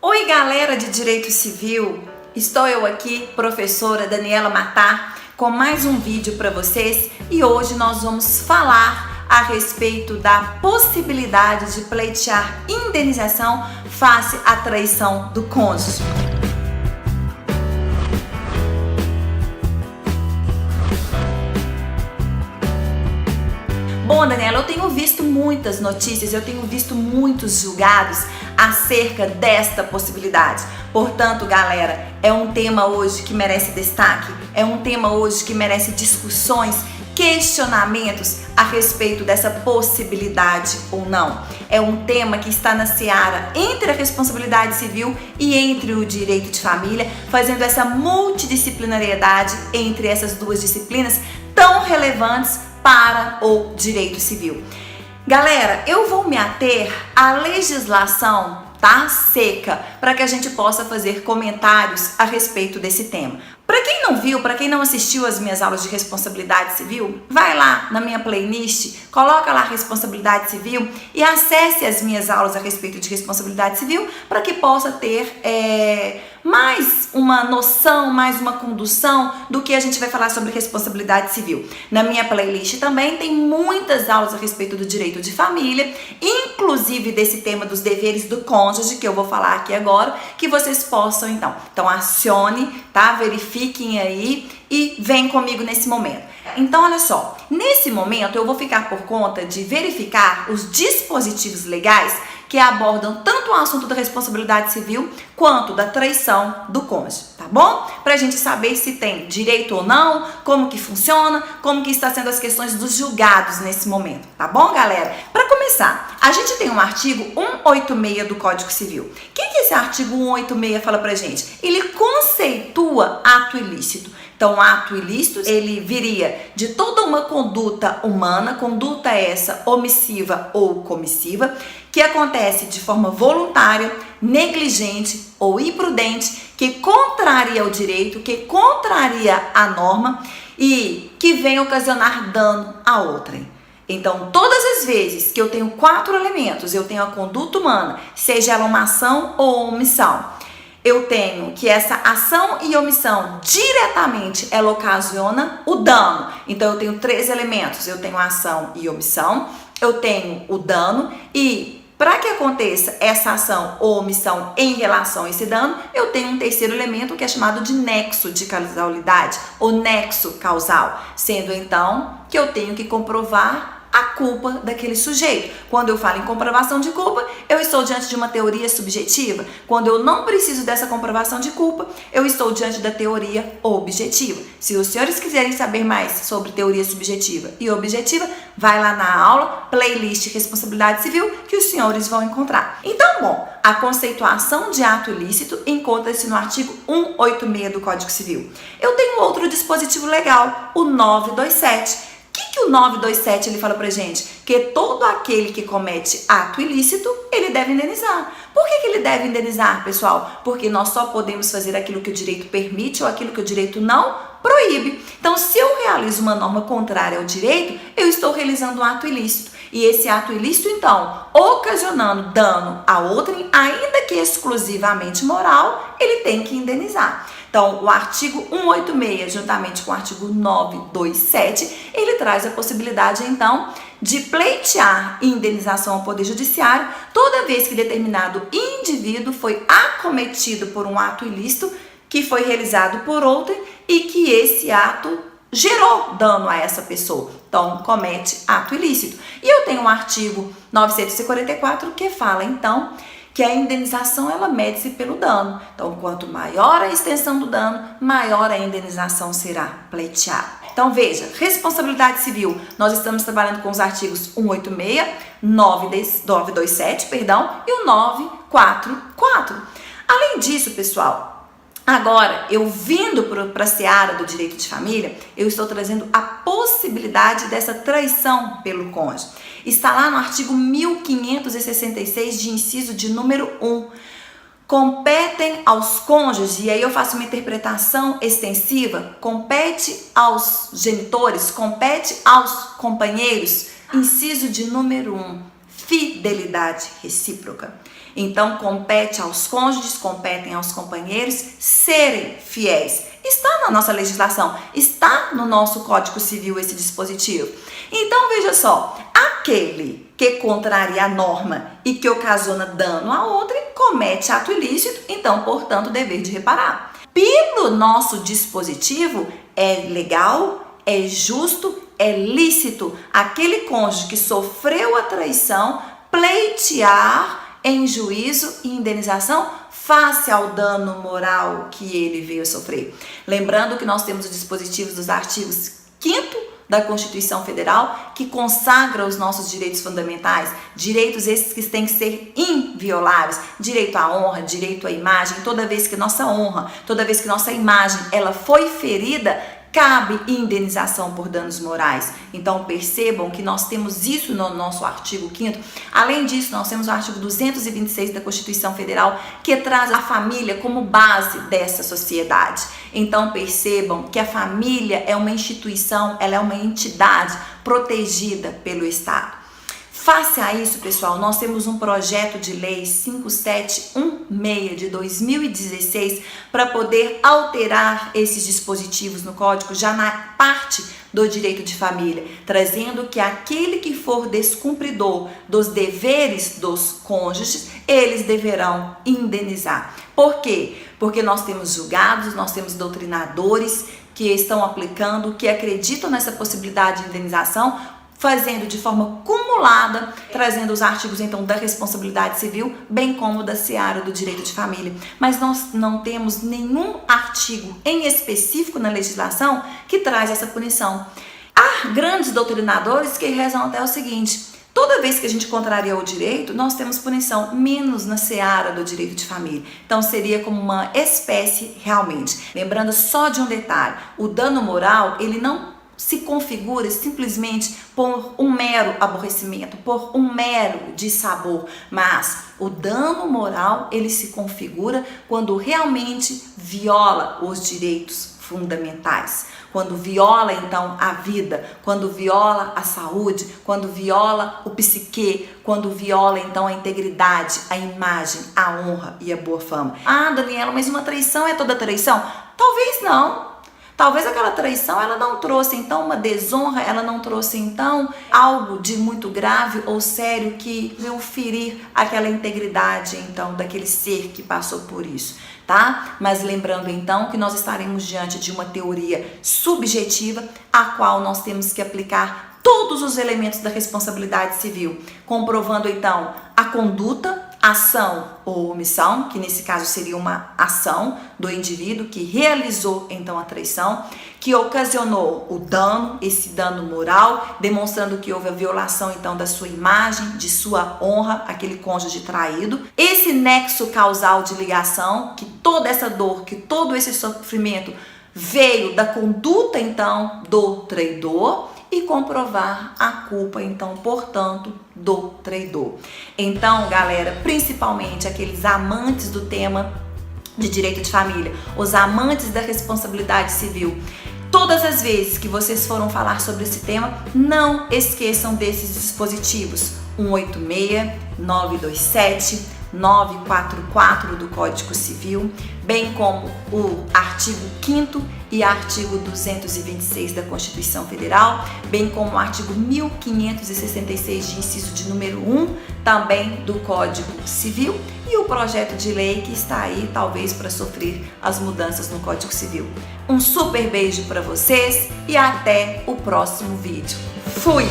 Oi, galera de Direito Civil! Estou eu aqui, professora Daniela Matar, com mais um vídeo para vocês e hoje nós vamos falar a respeito da possibilidade de pleitear indenização face à traição do cônjuge. Bom, Daniela, eu tenho visto muitas notícias, eu tenho visto muitos julgados acerca desta possibilidade. Portanto, galera, é um tema hoje que merece destaque, é um tema hoje que merece discussões, questionamentos a respeito dessa possibilidade ou não. É um tema que está na seara entre a responsabilidade civil e entre o direito de família, fazendo essa multidisciplinariedade entre essas duas disciplinas tão relevantes para o direito civil. Galera, eu vou me ater à legislação, tá? Seca, para que a gente possa fazer comentários a respeito desse tema. Para quem não viu, para quem não assistiu às minhas aulas de responsabilidade civil, vai lá na minha playlist, coloca lá responsabilidade civil e acesse as minhas aulas a respeito de responsabilidade civil para que possa ter mais uma noção, mais uma condução do que a gente vai falar sobre responsabilidade civil. Na minha playlist também tem muitas aulas a respeito do direito de família, inclusive desse tema dos deveres do cônjuge, que eu vou falar aqui agora, que vocês possam então acione, tá? Verifiquem aí e vem comigo nesse momento. Então, olha só, nesse momento eu vou ficar por conta de verificar os dispositivos legais que abordam tanto o assunto da responsabilidade civil quanto da traição do cônjuge, tá bom? Pra gente saber se tem direito ou não, como que funciona, como que está sendo as questões dos julgados nesse momento, tá bom, galera? Para começar, a gente tem um artigo 186 do Código Civil. O que esse artigo 186 fala pra gente? Ele conceitua ato ilícito. Então, ato ilícito, ele viria de toda uma conduta humana, conduta essa omissiva ou comissiva, que acontece de forma voluntária, negligente ou imprudente, que contraria o direito, que contraria a norma e que vem ocasionar dano a outrem. Então, todas as vezes que eu tenho 4 elementos, eu tenho a conduta humana, seja ela uma ação ou omissão, eu tenho que essa ação e omissão diretamente ela ocasiona o dano. Então, eu tenho 3 elementos. Eu tenho a ação e omissão, eu tenho o dano e para que aconteça essa ação ou omissão em relação a esse dano, eu tenho um terceiro elemento que é chamado de nexo de causalidade ou nexo causal, sendo então que eu tenho que comprovar a culpa daquele sujeito. Quando eu falo em comprovação de culpa, eu estou diante de uma teoria subjetiva. Quando eu não preciso dessa comprovação de culpa, eu estou diante da teoria objetiva. Se os senhores quiserem saber mais sobre teoria subjetiva e objetiva, vai lá na aula, playlist Responsabilidade Civil, que os senhores vão encontrar. Então, bom, a conceituação de ato ilícito encontra-se no artigo 186 do Código Civil. Eu tenho outro dispositivo legal, o 927. O que o 927 ele fala pra gente? Que todo aquele que comete ato ilícito, ele deve indenizar. Por que ele deve indenizar, pessoal? Porque nós só podemos fazer aquilo que o direito permite ou aquilo que o direito não proíbe. Então, se eu realizo uma norma contrária ao direito, eu estou realizando um ato ilícito. E esse ato ilícito, então, ocasionando dano a outrem, ainda que exclusivamente moral, ele tem que indenizar. Então, o artigo 186, juntamente com o artigo 927, ele traz a possibilidade, então, de pleitear indenização ao Poder Judiciário toda vez que determinado indivíduo foi acometido por um ato ilícito que foi realizado por outrem e que esse ato gerou dano a essa pessoa. Então, comete ato ilícito. E eu tenho um artigo 944 que fala, então, que a indenização ela mede-se pelo dano. Então, quanto maior a extensão do dano, maior a indenização será pleiteada. Então, veja, responsabilidade civil, nós estamos trabalhando com os artigos 186, 927, e o 944. Além disso, pessoal, agora, eu vindo para a seara do direito de família, eu estou trazendo a possibilidade dessa traição pelo cônjuge. Está lá no artigo 1566 de inciso de número 1. Competem aos cônjuges, e aí eu faço uma interpretação extensiva, compete aos genitores, compete aos companheiros, inciso de número 1, fidelidade recíproca. Então compete aos cônjuges, competem aos companheiros serem fiéis. Está na nossa legislação, está no nosso Código Civil esse dispositivo. Então veja só, aquele que contraria a norma e que ocasiona dano a outrem comete ato ilícito, então, portanto, dever de reparar. Pelo nosso dispositivo, é legal, é justo, é lícito aquele cônjuge que sofreu a traição pleitear em juízo e indenização face ao dano moral que ele veio a sofrer. Lembrando que nós temos os dispositivos dos artigos 5º da Constituição Federal, que consagra os nossos direitos fundamentais, direitos esses que têm que ser invioláveis, direito à honra, direito à imagem. Toda vez que nossa honra, toda vez que nossa imagem ela foi ferida, cabe indenização por danos morais. Então percebam que nós temos isso no nosso artigo 5º. Além disso, nós temos o artigo 226 da Constituição Federal, que traz a família como base dessa sociedade. Então percebam que a família é uma instituição, ela é uma entidade protegida pelo Estado. Face a isso, pessoal, nós temos um projeto de lei 5716 de 2016 para poder alterar esses dispositivos no Código já na parte do direito de família, trazendo que aquele que for descumpridor dos deveres dos cônjuges, eles deverão indenizar. Por quê? Porque nós temos julgados, nós temos doutrinadores que estão aplicando, que acreditam nessa possibilidade de indenização, fazendo de forma cumulada, trazendo os artigos então da responsabilidade civil, bem como da seara do direito de família. Mas nós não temos nenhum artigo em específico na legislação que traz essa punição. Há grandes doutrinadores que rezam até o seguinte: toda vez que a gente contraria o direito, nós temos punição, menos na seara do direito de família. Então seria como uma espécie realmente. Lembrando só de um detalhe: o dano moral, ele não se configura simplesmente por um mero aborrecimento, por um mero dissabor, mas o dano moral ele se configura quando realmente viola os direitos fundamentais, quando viola então a vida, quando viola a saúde, quando viola o psique, quando viola então a integridade, a imagem, a honra e a boa fama. Ah, Daniela, mas uma traição é toda traição? Talvez não. Talvez aquela traição ela não trouxe então uma desonra, ela não trouxe então algo de muito grave ou sério que veio ferir aquela integridade então daquele ser que passou por isso, tá? Mas lembrando então que nós estaremos diante de uma teoria subjetiva a qual nós temos que aplicar todos os elementos da responsabilidade civil, comprovando então a conduta, ação ou omissão, que nesse caso seria uma ação do indivíduo que realizou então a traição, que ocasionou o dano, esse dano moral, demonstrando que houve a violação então da sua imagem, de sua honra, aquele cônjuge traído. Esse nexo causal de ligação, que toda essa dor, que todo esse sofrimento veio da conduta então do traidor, e comprovar a culpa, então, portanto, do traidor. Então, galera, principalmente aqueles amantes do tema de direito de família, os amantes da responsabilidade civil, todas as vezes que vocês foram falar sobre esse tema, não esqueçam desses dispositivos: 186, 927, 944 do Código Civil, bem como o artigo 5º e artigo 226 da Constituição Federal, bem como o artigo 1566 de inciso de número 1, também do Código Civil, e o projeto de lei que está aí, talvez, para sofrer as mudanças no Código Civil. Um super beijo para vocês e até o próximo vídeo. Fui!